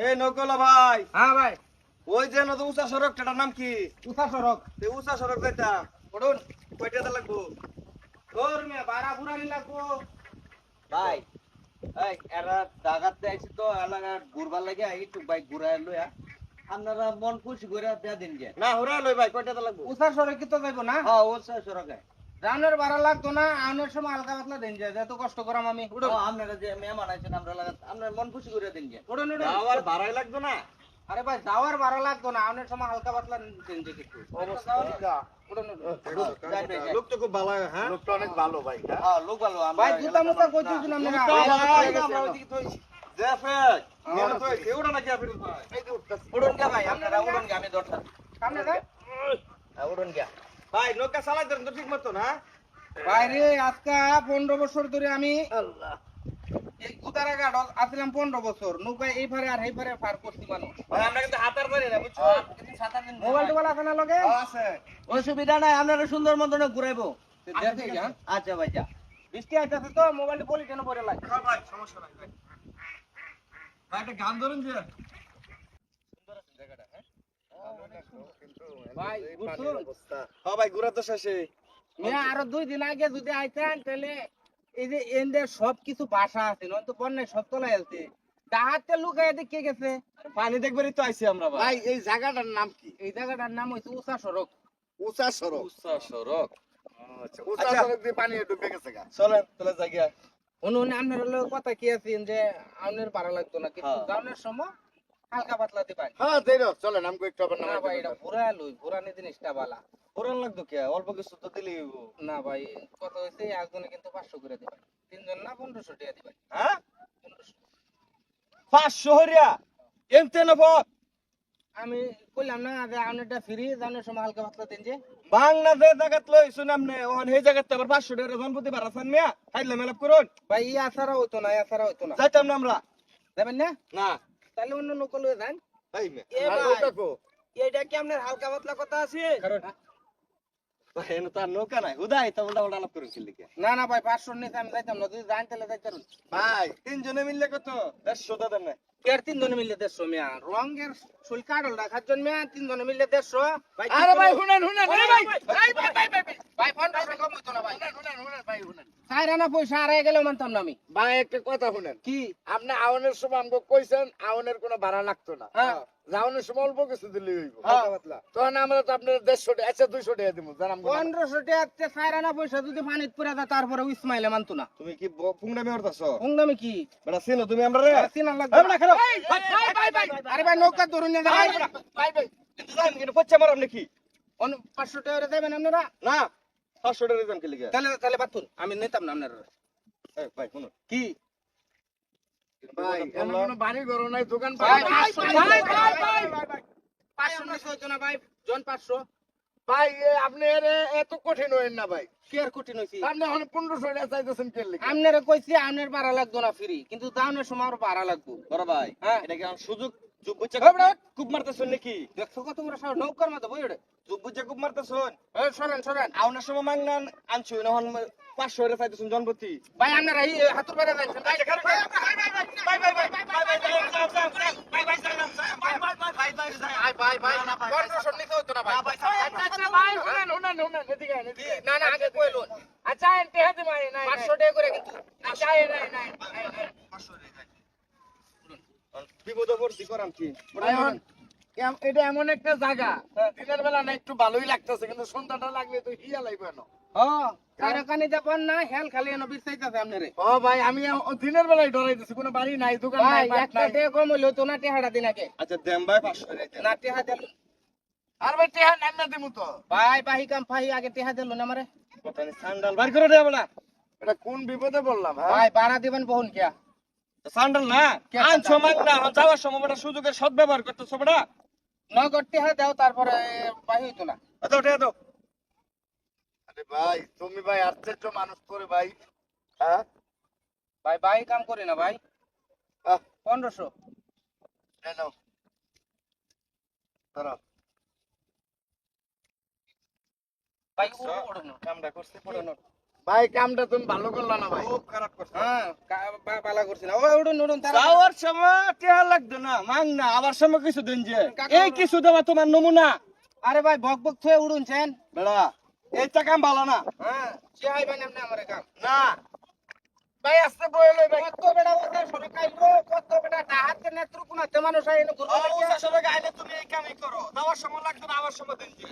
এই নকলা ভাই। হ্যাঁ ভাই, ওই যে নতুন উঁচা সড়কটার নাম কি? উষা সড়ক। এই উঁচা সড়ক যেটা পড়ুন। কয়টা লাগবো? তোর মেয়ে বারা বুড়ানি লাগবো। ভাই এই এরা দাগাতে আইছি তো এলাকা ঘুরবার লাগে একটু বাইক ঘুরায় লইয়া আপনারা মন খুশি করে দেয়া দিন যে না হরা লই ভাই কয়টা লাগবো? উষা সড়ক কি তো যাইবো না? হ্যাঁ ও সরকার রানের বারা লাগতো না, আউনের সময় হালকা পাতলা দিন যায়, এত কষ্ট করাম আমি। উঠুন আপনারা যে মেহমান আছেন আমরা লাগা আপনার মন খুশি করে দিন যে উঠুন উঠুন। আবার ভাড়াই লাগতো না? আরে ভাই যাওয়ার বারা লাগতো না, আউনের সময় হালকা পাতলা দিন যায় কিছু। উঠুন উঠুন। লোক তো খুব ভালো, হ্যাঁ? লোকটা অনেক ভালো ভাই। হ্যাঁ লোক ভালো ভাই জুতা মুতা কই দিছেন আপনারা? আমরা ওইদিকে থইছি। জেফেক, মনে তো কেউটা নাকি আপনি ভাই। এই যে উঠতেছে। উড়ন গে ভাই আপনারা উড়ন গে আমি দরকার সামনে যাই। উড়ন গে ভাই নৌকা চালাই দেন তো ঠিক মতো না? ভাই রে আজকে 15 বছর ধরে আমি আল্লাহ এই কুতারাঘাট আসলাম 15 বছর, নৌকা এই পারে আর এই পারে পার করছি মানুষ। ভাই আমরা কিন্তু হাতার পারি না বুঝছো? কিন্তু সাঁতার দিন মোবাইল টোবাইল আছে না লগে? আছে। অসুবিধা নাই আপনারা সুন্দর মতন ঘুরাইবো দেখে যা। আচ্ছা ভাই যা বৃষ্টি আইতাছে তো মোবাইলটা পলি কেন পড়ে লাগে? হ্যাঁ ভাই সমস্যা নাই ভাই। ভাই একটা গান ধরুন যে। ভাই বুঝছো? হ্যাঁ ভাই ঘুরা তো শেষে। মিয়া আরো 2 দিন আগে যদি আইতেন তাহলে এই যে এন্ডে সবকিছু বাসা আছে, নয়তো বন্যায় সব তলায় আছে। তাহাতে লুকায় দেখে গেছে। পানি দেখবারই তো আইছি আমরা ভাই। ভাই এই জায়গাটার নাম কি? এই জায়গাটার নাম হইছে উষা সড়ক। উষা সড়ক। উঁচা সড়ক। আচ্ছা, উষা আচ্ছা। সড়ক দিয়ে পানি ডুবে গেছে গা। চলেন তাহলে জায়গা। উনি আপনার লগে কথা কি আছেন যে আউনের ভাড়া লাগতো না, কিন্তু হ্যাঁ। যাওয়ার সময় হালকা পাতলা দিবেন। হ্যাঁ দেরো চলেন আমগো একটু আবার না নামাই ভাই দিবেন। এটা ঘুরা লই, ঘুরানি জিনিসটা বালা। পুরান লাগতো কে? অল্প কিছু তো দিলেই হইবো। না ভাই কথা হইছে একজনে কিন্তু 500 করে দিবেন, তিনজন না 1500 টাকা দিবেন। হ্যাঁ? 1500। 500 হরিয়া। এমতে নব। আমি কইলাম না যে আউনেরটা ফ্রি, জানের সময় হালকা পাতলা দিন যে। বাংলাদেশ জায়গাত লই শুনাম নে ওহন সেই জায়গাতে আবার 500 টাকা জনপ্রতি ভাড়া চান মিয়া। খাইলে মেলাপ করুন। ভাই ই আসারা হইতো না, আসারা হইতো না। যাইতাম না আমরা। যাবেন না? না। তাহলে অন্য নকল হয়ে যান। এই মিয়া। এ আর ভাই ওইটা কো? এইটা কি আপনার হালকা পাতলা কথা আছে? ভাই এনে তো আর নৌকা নাই। হুদাই তো উল্টা উল্টা আলাপ করুন কি লিখে। না না ভাই 500 নিতে আমি যাইতাম না, যদি যান তাহলে যাইতাম। ভাই তিনজনে মিললে কত? 150 দাও দেন না। এর তিনজনে মিললে 150 মিয়া, রঙের চুল কাটল রাখার জন্য মিয়া তিনজনে মিললে 150। ভাই আরে ভাই শুনেন শুনেন আরে ভাই ভাই ভাই ভাই ভাই ভাই 1500 কম হইতো না ভাই। শুনেন শুনেন ভাই শুনেন। চাইরা না পয়সা হারাই গেলেও মানতাম না আমি। ভাই একটা কথা শুনেন। কি? আপনি আউনের সময় আমগো কইছেন আউনের কোনো ভাড়া লাগতো না। হ্যাঁ। যাওনের সময় অল্প কিছু দিলে হইব। হ্যাঁ। হালকা পাতলা। তখন আমরা তো আপনার 150 টাকা আচ্ছা 200 টাকা দিমু জান আমগো। 1500 টাকা চাইরা না পয়সা যদি পানিত পড়ে যায় তারপরে ইসমাইলে মানতো না। তুমি কি পুংডামি করতাছো? উংদামি কি? বেটা চিনো তুমি আমরা রে? চিনা লাগবে। এই বেটা খারাপ। ভাই ভাই আরে ভাই নৌকা ধরুন না ভাই। ভাই ভাই জান কিন্তু পচ্চা মারাম নাকি? 500 টাকা করে দেবেন আপনারা? না। 500 টাকা দিতাম কি লিখে? তাহলে তাহলে বাতুন আমি নিতাম না আপনারা। এই ভাই শুনুন। কি? ভাই এমন কোনো বাড়ি ঘর নাই দোকান ভাই পাই। ভাই ভাই 500 নিতে হইতো না ভাই, জন 500। ভাই আপনি এত কঠিন হইেন না ভাই। কি আর কঠিন হইছি? আপনি এখন 1500 টাকা চাইতেছেন কে লিখে? আপনারা কইছি আপনার ভাড়া লাগতো না ফ্রি, কিন্তু দাউনের সময় আর ভাড়া লাগবো। বড় ভাই হ্যাঁ। এটা কি আমার সুযোগ যুগ বুঝছে হ্যাঁ, বেটা। খুব মারতেছুন নাকি? দেখছো কত বড় সাহস, নৌকার মতো বই ওরে। যুগ বুঝছে খুব মারতেছুন। এই সরেন সরেন। আউনার সময় মাংনান আনছু নহন 500 টাকা চাইতেছুন জনপ্রতি। ভাই আপনারা এই হাতুর বাইরে যাচ্ছেন ভাই। ভাই ভাই 1500 নিতে হইতো না ভাই। আচ্ছা ভাই শুনেন শুনেন শুনেন এদিকে আয়, এদিকে আয়। না না আগে কইলুন। আচ্ছা এনতে হাতে ভাই নাই 500 টাকা করে কিন্তু। আচ্ছা নাই নাই বিপদে পড়ছি করাম কি? এখন এটা এমন একটা জায়গা দিনের বেলা না একটু ভালোই লাগতেছে কিন্তু সন্ধ্যাটা লাগলে তো হিয়া লাগবে না। হ্যাঁ কারখানি যাবেন না, হেল খালি এনে বিছাইতাছে আপনারে। ও ভাই আমি দিনের বেলায় ডরাইতেছি কোনো বাড়ি নাই দোকান ভাই নাই বাট একটা নাই। টাকা কম হইলো তো না, টেহাটা দিন আগে। আচ্ছা দেম ভাই 500 টাকা। না টেহা দিল। আর ভাই টেহা নাম দিমু তো। ভাই বাহি কাম ফাহি আগে টেহা দিল না আমারে। কথা নি স্যান্ডাল বার করে দেব না। এটা কোন বিপদে বললাম হ্যাঁ? ভাই ভাড়া দিবেন বহুন কিয়া? স্যান্ডাল না। কে আনছো স্যান্ডাল? মাংনা হন যাওয়ার সময় বড় সুযোগের সদ্ব্যবহার করতেছো বড়া। নগদ টেহা দাও তারপরে বাহি হইতো না। দাও টাকা দাও। আরে ভাই তুমি ভাই আশ্চর্য মানুষ করে ভাই হ্যাঁ ভাই বাহি কাম করি না ভাই। আহ, 1500। এই নাও ধরো। ভাই উড়ুন। কামটা করছে পড়ে না। ভাই কামটা তুমি ভালো করলা না ভাই। খুব খারাপ করছে। হ্যাঁ পালা করছিলাম ও উড়ুন উড়ুন তারা যাওয়ার সময় টেহা লাগতো না, মাং না, আবার সময় কিছু দিন যে। এই কিছু দেওয়া তোমার নমুনা। আরে ভাই বক বক থয়ে উড়ুনছেন বেড়া, এই কাম ভালো না। হ্যাঁ সে আইবেন এমনি আমার কাম না, ভাই আস্তে বয়ে লই ভাই। কত বেড়া ওটা সরে কাইলো কত বেড়া ডাহাতে নেত্রকোনাতে মানুষ আইলো ঘুরবে উষা সময় গাইলে তুমি এই কামই করো। যাওয়ার সময় লাগতো না, আবার সময় দিন যে।